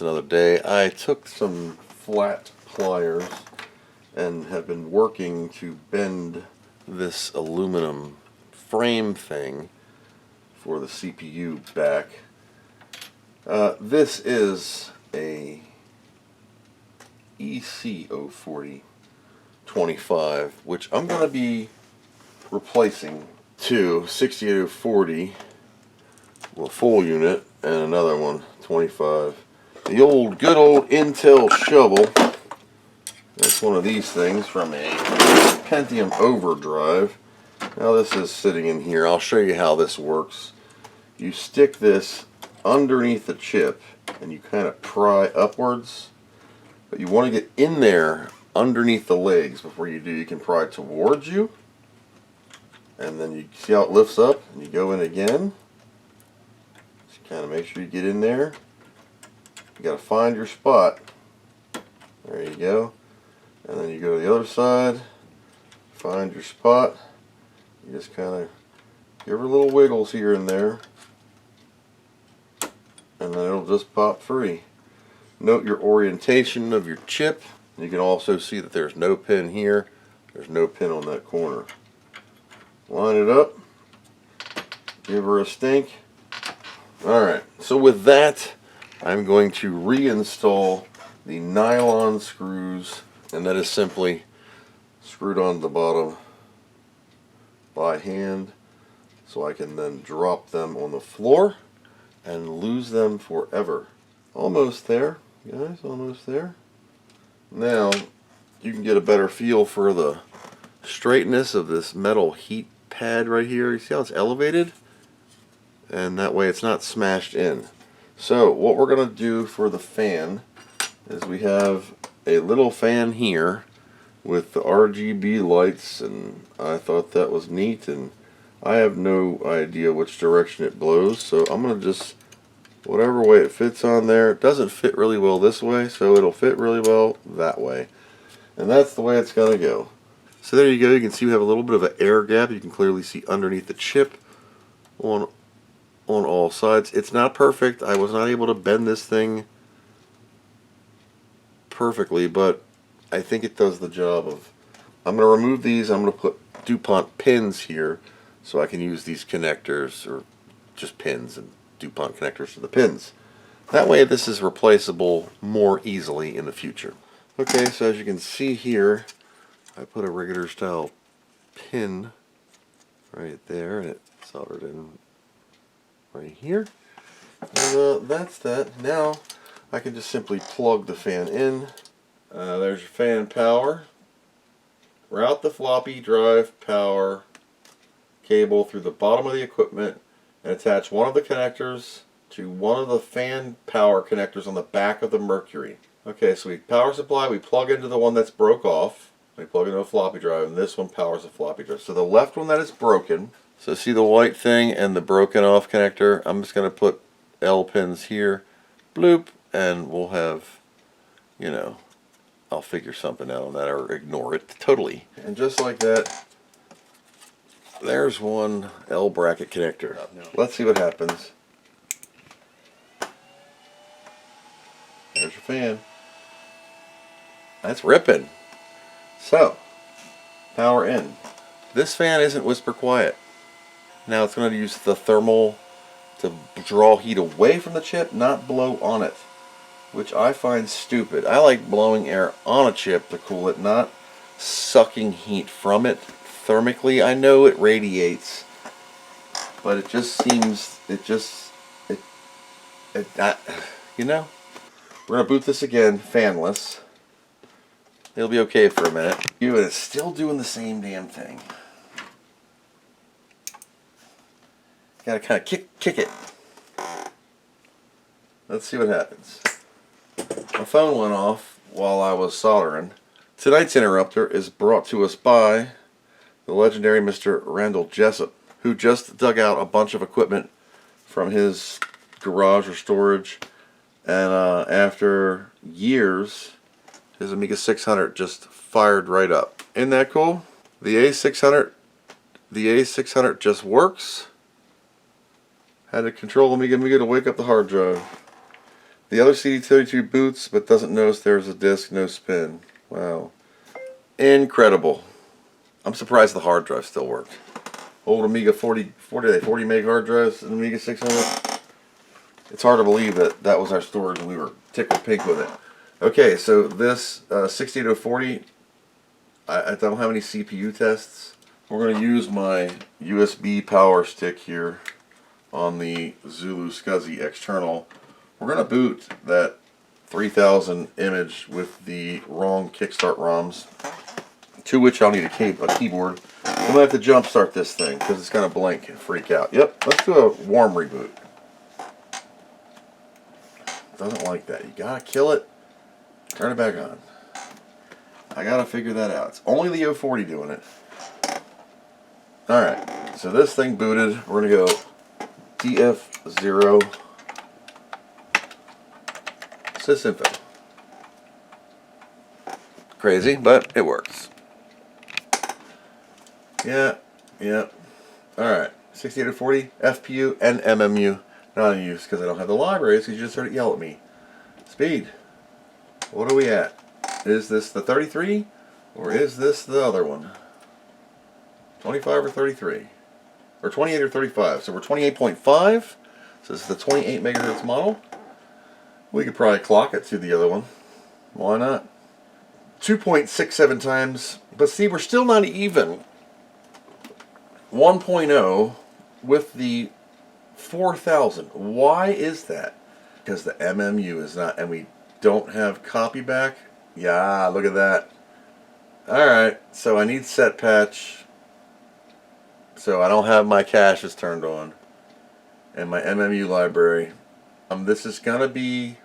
another day. I took some flat pliers and have been working to bend this aluminum frame thing for the CPU back. This is a EC04025, which I'm going to be replacing to 68040, a full unit, and another one, 25. The old, good old Intel shovel. That's one of these things from a Pentium Overdrive. Now this is sitting in here. I'll show you how this works. You stick this underneath the chip and you kind of pry upwards, but you want to get in there underneath the legs before you do. You can pry towards you, and then you see how it lifts up, and you go in again. Just kind of make sure you get in there. You got to find your spot. There you go. And then you go to the other side, find your spot. You just kind of give her little wiggles here and there, and then it'll just pop free. Note your orientation of your chip. You can also see that there's no pin here. There's no pin on that corner. Line it up. Give her a stink. Alright, so with that, I'm going to reinstall the nylon screws, and that is simply screwed on the bottom by hand, so I can then drop them on the floor and lose them forever. Almost there, guys, almost there. Now you can get a better feel for the straightness of this metal heat pad right here. You see how it's elevated? And that way it's not smashed in. So what we're going to do for the fan is we have a little fan here with the RGB lights, and I thought that was neat, and I have no idea which direction it blows, so I'm going to just, whatever way it fits on there. It doesn't fit really well this way, so it'll fit really well that way. And that's the way it's going to go. So there you go. You can see we have a little bit of an air gap. You can clearly see underneath the chip on all sides. It's not perfect. I was not able to bend this thing perfectly, but I think it does the job of. I'm going to remove these. I'm going to put DuPont pins here so I can use these connectors, or just pins, and DuPont connectors to the pins. That way this is replaceable more easily in the future. Okay, so as you can see here, I put a regular style pin right there, and it soldered in right here. And that's that. Now I can just simply plug the fan in. There's your fan power. Route the floppy drive power cable through the bottom of the equipment and attach one of the connectors to one of the fan power connectors on the back of the Mercury. Okay, so we power supply, we plug into the one that's broke off, we plug into a floppy drive, and this one powers a floppy drive. So the left one that is broken, so see the white thing and the broken off connector, I'm just going to put L pins here, bloop, and we'll have, you know, I'll figure something out on that or ignore it totally. And just like that, there's one L bracket connector. Let's see what happens. There's your fan. That's ripping. So, power in. This fan isn't whisper quiet. Now it's going to use the thermal to draw heat away from the chip, not blow on it, which I find stupid. I like blowing air on a chip to cool it, not sucking heat from it thermically. I know it radiates, but it just seems, you know. We're going to boot this again, fanless. It'll be okay for a minute. And it's still doing the same damn thing. Gotta kind of kick it. Let's see what happens. My phone went off while I was soldering. Tonight's interrupter is brought to us by the legendary Mr. Randall Jessup, who just dug out a bunch of equipment from his garage or storage, and after years, his Amiga 600 just fired right up. Isn't that cool? The A600 just works. Had to control Amiga to wake up the hard drive. The other CD32 boots, but doesn't notice there's a disk, no spin. Wow. Incredible. I'm surprised the hard drive still worked. Old Amiga 40 meg hard drives, and Amiga 600. It's hard to believe that that was our storage and we were tickled pink with it. Okay, so this 68040, I don't have any CPU tests. We're going to use my USB power stick here on the Zulu SCSI external. We're going to boot that 3000 image with the wrong kickstart ROMs, to which I'll need a keyboard. I'm going to have to jump start this thing because it's going to blink and freak out. Yep, let's do a warm reboot. Doesn't like that. You got to kill it, turn it back on. I got to figure that out. It's only the 040 doing it. Alright, so this thing booted. We're going to go DF0 sysinfo. Crazy, but it works. Yeah. Alright, 6840, FPU, and MMU. Not in use because I don't have the libraries because you just heard it yell at me. Speed. What are we at? Is this the 33 or is this the other one? 25 or 33? Or 28 or 35? So we're 28.5. So this is the 28 megahertz model. We could probably clock it to the other one. Why not? 2.67 times. But see, we're still not even. 1.0 with the 4000. Why is that? Because the MMU is not, and we don't have copy back. Yeah, look at that. Alright, so I need set patch. So I don't have my caches turned on. And my MMU library. This is going to be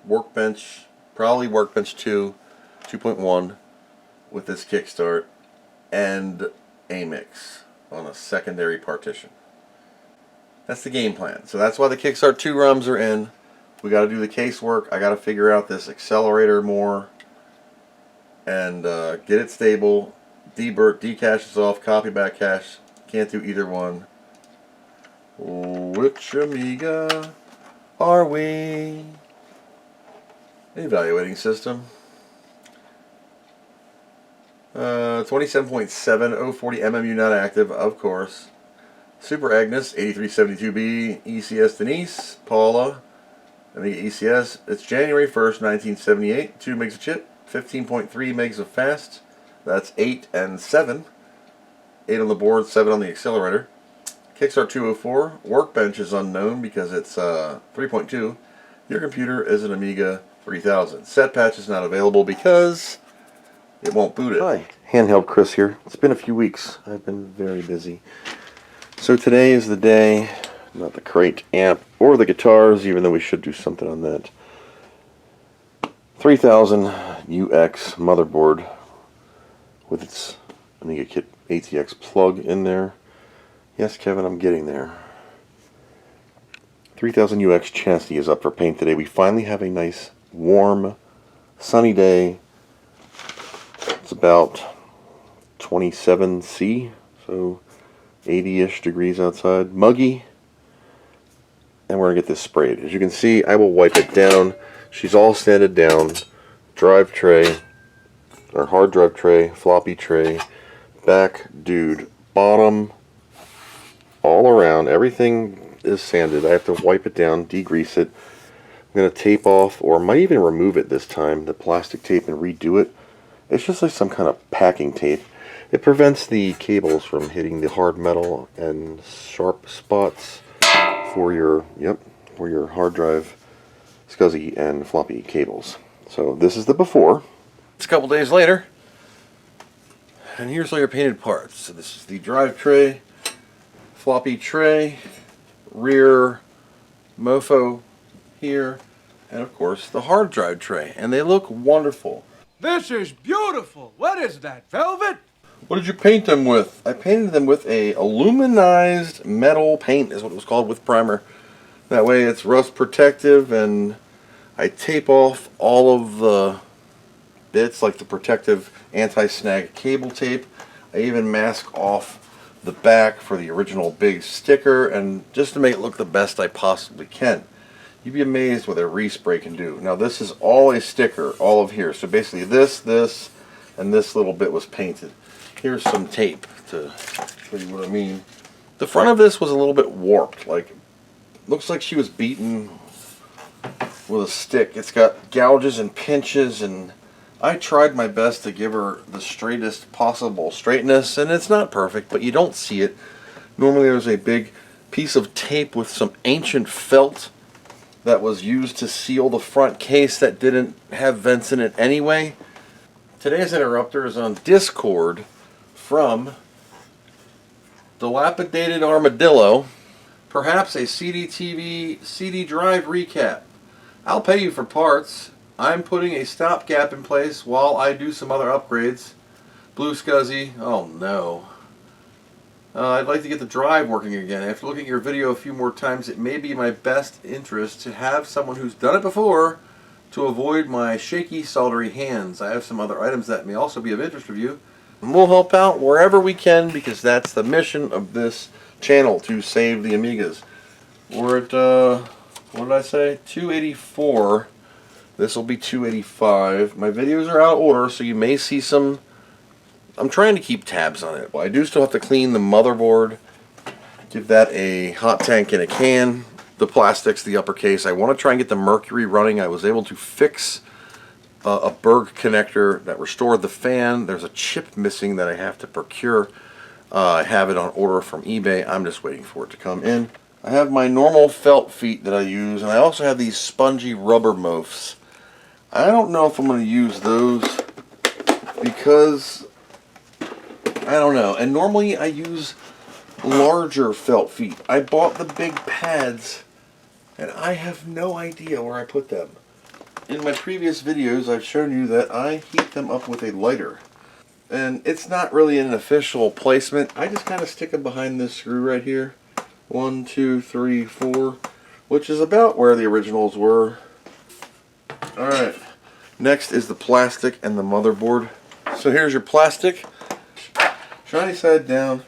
Workbench, probably Workbench 2, 2.1 with this kickstart, and Amix on a secondary partition. That's the game plan. So that's why the Kickstart 2 ROMs are in. We got to do the casework. I got to figure out this accelerator more and get it stable. Deburt, decaches off, copy back cache. Can't do either one. Which Amiga are we? Evaluating system. 27.7, 040 MMU not active, of course. Super Agnes, 8372B, ECS Denise, Paula, Amiga ECS. It's January 1st, 1978. 2 megs of chip, 15.3 megs of fast. That's 8 and 7. 8 on the board, 7 on the accelerator. Kickstart 204. Workbench is unknown because it's 3.2. Your computer is an Amiga 3000. Set patch is not available because it won't boot it. Hi, Handheld Chris here. It's been a few weeks. I've been very busy. So today is the day, not the crate amp or the guitars, even though we should do something on that. 3000 UX motherboard with its Amiga Kit ATX plug in there. Yes, Kevin, I'm getting there. 3000 UX chassis is up for paint today. We finally have a nice, warm, sunny day. It's about 27°C, so 80-ish degrees outside. Muggy. And we're going to get this sprayed. As you can see, I will wipe it down. She's all sanded down. Drive tray, or hard drive tray, floppy tray, back dude, bottom, all around. Everything is sanded. I have to wipe it down, degrease it. I'm going to tape off, or might even remove it this time, the plastic tape, and redo it. It's just like some kind of packing tape. It prevents the cables from hitting the hard metal and sharp spots for your hard drive, SCSI, and floppy cables. So this is the before. It's a couple days later, and here's all your painted parts. So this is the drive tray, floppy tray, rear mofo here, and of course the hard drive tray. And they look wonderful. This is beautiful. What is that, velvet? What did you paint them with? I painted them with a aluminized metal paint, is what it was called, with primer. That way it's rust protective, and I tape off all of the bits, like the protective anti-snag cable tape. I even mask off the back for the original big sticker, and just to make it look the best I possibly can. You'd be amazed what a respray can do. Now this is all a sticker, all of here. So basically this, and this little bit was painted. Here's some tape to show you what I mean. The front of this was a little bit warped. Like, looks like she was beaten with a stick. It's got gouges and pinches, and I tried my best to give her the straightest possible straightness, and it's not perfect, but you don't see it. Normally there's a big piece of tape with some ancient felt that was used to seal the front case that didn't have vents in it anyway. Today's interrupter is on Discord from Dilapidated Armadillo, perhaps a CD-TV CD drive recap. I'll pay you for parts. I'm putting a stopgap in place while I do some other upgrades. Blue Scuzzy, oh no. I'd like to get the drive working again. After looking at your video a few more times, it may be in my best interest to have someone who's done it before to avoid my shaky, soldery hands. I have some other items that may also be of interest to you. And we'll help out wherever we can because that's the mission of this channel, to save the Amigas. We're at, what did I say? 284. This will be 285. My videos are out of order, so you may see some. I'm trying to keep tabs on it. Well, I do still have to clean the motherboard, give that a hot tank in a can, the plastics, the uppercase. I want to try and get the mercury running. I was able to fix a Berg connector that restored the fan. There's a chip missing that I have to procure. I have it on order from eBay. I'm just waiting for it to come in. I have my normal felt feet that I use, and I also have these spongy rubber mofs. I don't know if I'm going to use those because I don't know. And normally I use larger felt feet. I bought the big pads and I have no idea where I put them. In my previous videos I've shown you that I heat them up with a lighter. And it's not really an official placement. I just kind of stick them behind this screw right here. 1, 2, 3, 4, which is about where the originals were. Alright, next is the plastic and the motherboard. So here's your plastic. Shiny side down.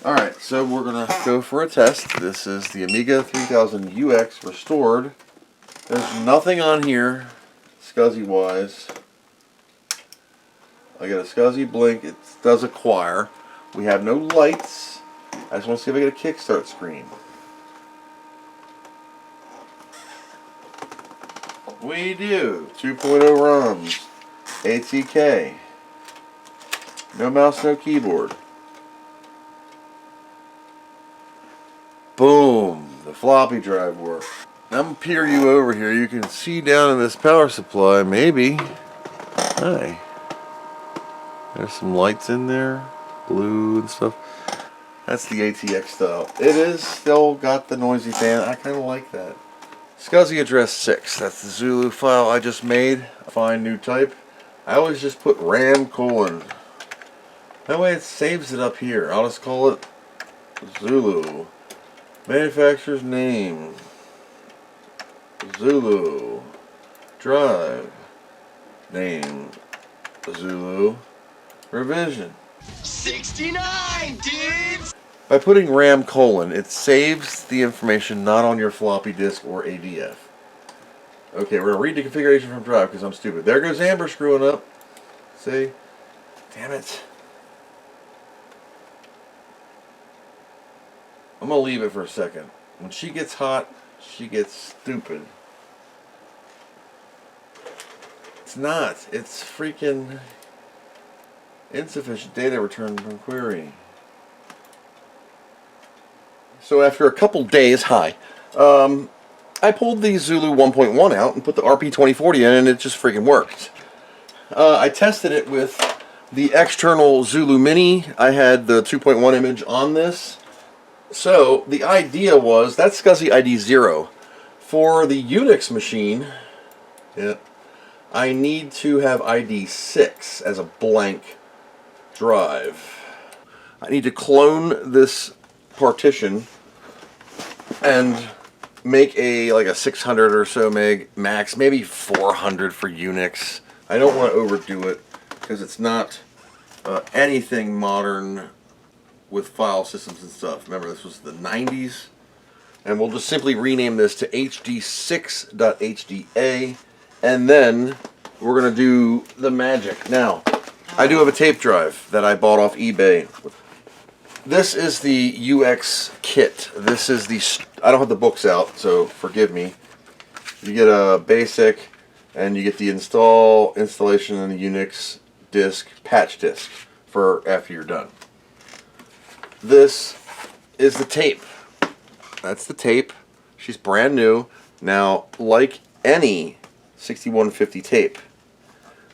Alright, so we're going to go for a test. This is the Amiga 3000 UX restored. There's nothing on here, SCSI wise. I got a SCSI blink, it does acquire. We have no lights. I just want to see if I get a kickstart screen. We do. 2.0 ROMs. ATK. No mouse, no keyboard. Boom, the floppy drive works. I'm gonna peer you over here. You can see down in this power supply, maybe. Hi. There's some lights in there, blue and stuff. That's the ATX style. It is still got the noisy fan. I kind of like that. SCSI address 6. That's the Zulu file I just made. Find new type. I always just put RAM : that way it saves it up here. I'll just call it Zulu. Manufacturer's name, Zulu. Drive name, Zulu. Revision 69, dudes! By putting RAM : it saves the information not on your floppy disk or ADF. Okay, we're going to read the configuration from drive because I'm stupid. There goes Amber screwing up. See? Damn it. I'm going to leave it for a second. When she gets hot, she gets stupid. It's not. It's freaking... Insufficient data returned from query. So after a couple days, I pulled the Zulu 1.1 out and put the RP2040 in, and it just freaking worked. I tested it with the external Zulu Mini. I had the 2.1 image on this. So the idea was, that's SCSI ID 0. For the Unix machine, I need to have ID 6 as a blank drive. I need to clone this partition and make like a 600 or so meg max, maybe 400 for Unix. I don't want to overdo it because it's not anything modern with file systems and stuff. Remember, this was the 90s. And we'll just simply rename this to HD6.HDA, and then we're going to do the magic. Now, I do have a tape drive that I bought off eBay. This is the UX kit. This is the, I don't have the books out, so forgive me. You get a basic, and you get the installation, and the Unix disk, patch disk, for after you're done. This is the tape. That's the tape. She's brand new. Now, like any 6150 tape,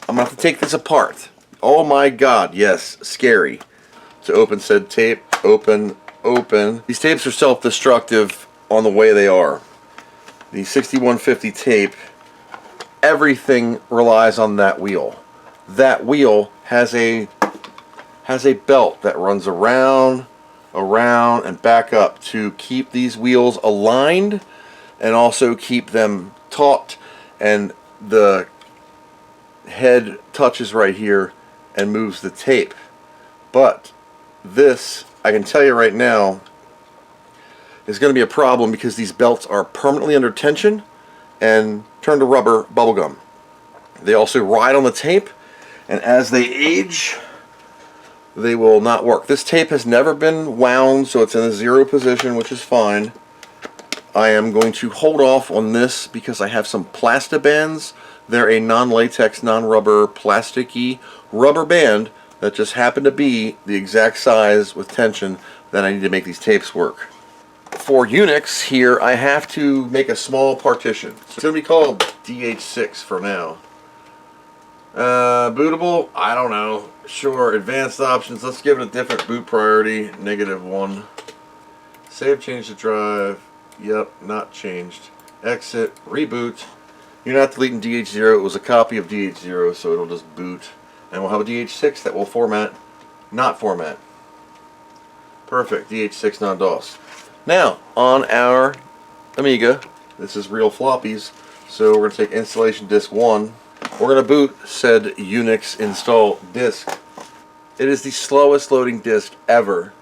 I'm going to have to take this apart. Oh my god, yes, scary. To open said tape, open. These tapes are self-destructive on the way they are. The 6150 tape, everything relies on that wheel. That wheel has a belt that runs around and back up to keep these wheels aligned and also keep them taut, and the head touches right here and moves the tape. But this, I can tell you right now, is going to be a problem because these belts are permanently under tension and turn to rubber bubblegum. They also ride on the tape, and as they age, they will not work. This tape has never been wound, so it's in a 0 position, which is fine. I am going to hold off on this because I have some Plastibands. They're a non-latex, non-rubber, plasticky rubber band that just happen to be the exact size with tension that I need to make these tapes work. For Unix here, I have to make a small partition. So it's going to be called DH6 for now. Bootable? I don't know. Sure. Advanced options. Let's give it a different boot priority. -1. Save, change the drive. Yep, not changed. Exit. Reboot. You're not deleting DH0. It was a copy of DH0, so it'll just boot. And we'll have a DH6 that will format, not format. Perfect. DH6 non-DOS. Now, on our Amiga, this is real floppies, so we're going to take installation disk 1. We're going to boot said Unix install disk. It is the slowest loading disk ever.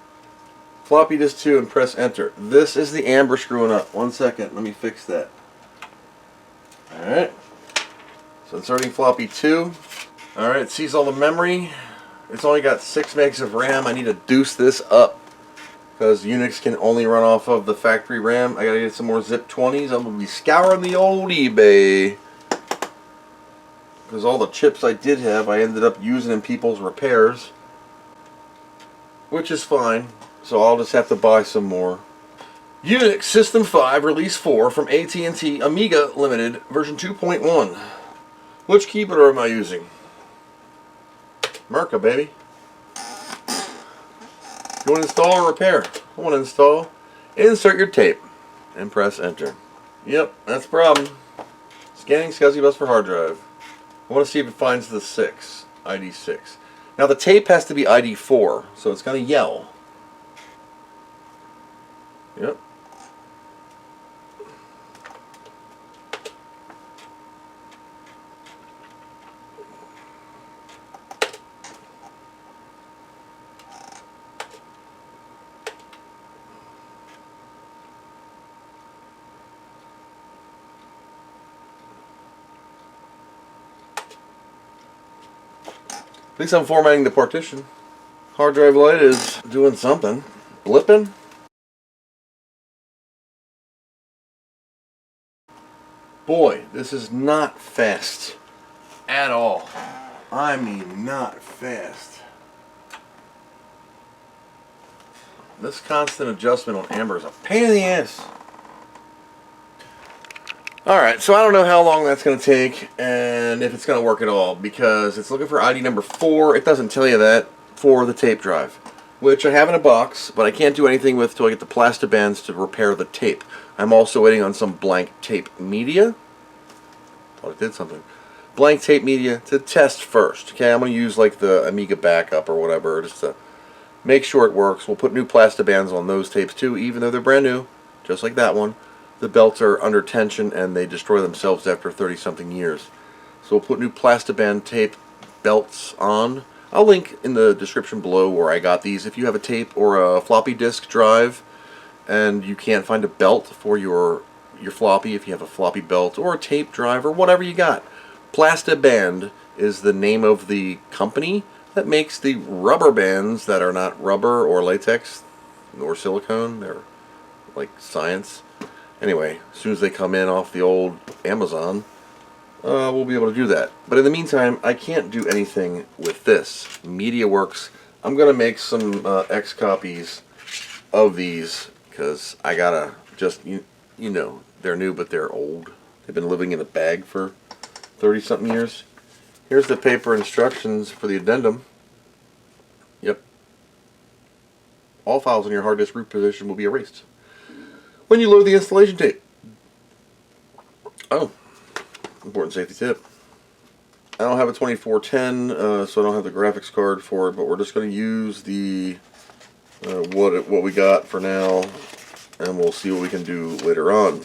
Floppy disk 2 and press enter. This is the amber screwing up. 1 second, let me fix that. Alright. So inserting floppy 2. Alright, it sees all the memory. It's only got 6 megs of RAM. I need to deuce this up because Unix can only run off of the factory RAM. I gotta get some more zip 20s. I'm gonna be scouring the old eBay. Because all the chips I did have, I ended up using in people's repairs. Which is fine. So I'll just have to buy some more. Unix System 5 Release 4 from AT&T Amiga Limited version 2.1. Which keyboard am I using? Merca, baby. You want to install or repair? I want to install. Insert your tape and press enter. Yep, that's the problem. Scanning SCSI bus for hard drive. I want to see if it finds the 6, ID 6. Now the tape has to be ID 4, so it's going to yell. Yep. At least I'm formatting the partition. Hard drive light is doing something. Blipping? Boy, this is not fast at all. I mean, not fast. This constant adjustment on amber is a pain in the ass. Alright, so I don't know how long that's going to take and if it's going to work at all, because it's looking for ID number 4. It doesn't tell you that for the tape drive, which I have in a box, but I can't do anything with till I get the plastibands to repair the tape. I'm also waiting on some blank tape media. Oh, it did something. Blank tape media to test first. Okay, I'm going to use like the Amiga backup or whatever just to make sure it works. We'll put new plastibands on those tapes too, even though they're brand new, just like that one. The belts are under tension and they destroy themselves after 30-something years. So we'll put new plastiband tape belts on. I'll link in the description below where I got these. If you have a tape or a floppy disk drive and you can't find a belt for your floppy, if you have a floppy belt or a tape drive or whatever you got, Plastiband is the name of the company that makes the rubber bands that are not rubber or latex or silicone. They're like science. Anyway, as soon as they come in off the old Amazon, we'll be able to do that. But in the meantime, I can't do anything with this. MediaWorks. I'm going to make some X copies of these because I gotta just, you know, they're new but they're old. They've been living in a bag for 30-something years. Here's the paper instructions for the addendum. Yep. All files on your hard disk root position will be erased when you load the installation tape. Oh, important safety tip. I don't have a 2410, so I don't have the graphics card for it, but we're just going to use the what we got for now, and we'll see what we can do later on.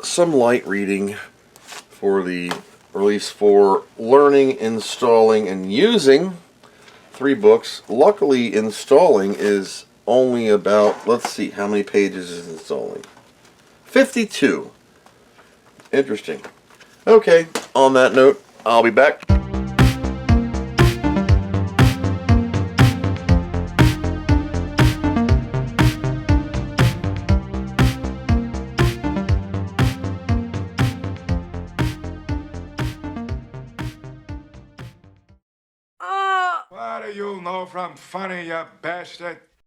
Some light reading for the release for learning, installing, and using 3 books. Luckily, installing is only about, let's see, how many pages is installing? 52. Interesting. Okay, on that note, I'll be back. What do you know from funny, you bastard?